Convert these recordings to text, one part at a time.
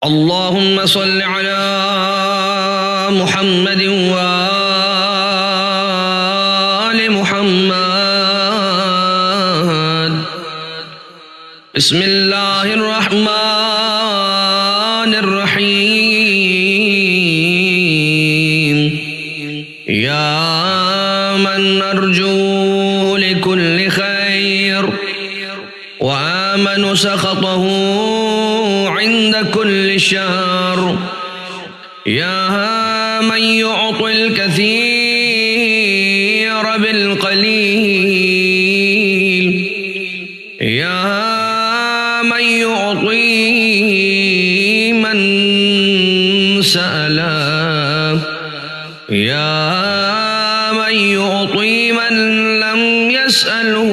اللهم صل على محمد وآل محمد. بسم الله الرحمن الرحيم. يا من أرجو لكل خير وآمن سخطه عند كل شر. يا من يعطي الكثير بالقليل. يا من يعطي من سأله. يا من يعطي من لم يسأله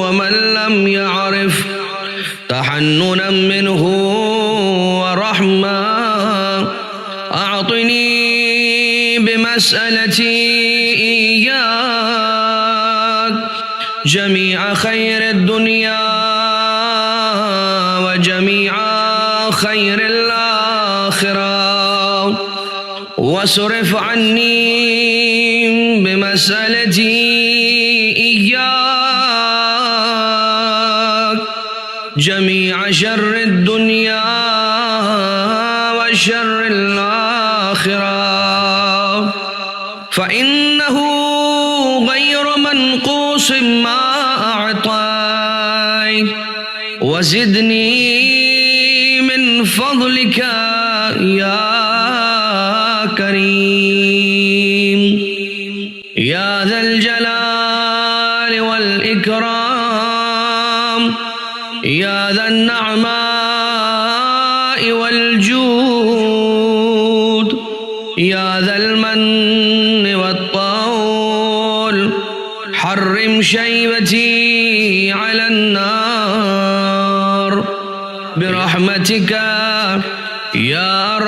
ومن لم يعرف تحننا منه ورحمة. أعطني بمسألتي إياك جميع خير الدنيا وجميع خير الآخرة، واصرف عني بمسألتي إياك جميع شر الدنيا وشر الآخرة، فإنه غير منقوص ما أعطيت. وزدني من فضلك يا كريم يا ذا الجلال والإكرام، يا ذا النعماء والجود، يا ذا المن والطول. حرم شيبتي على النار برحمتك يا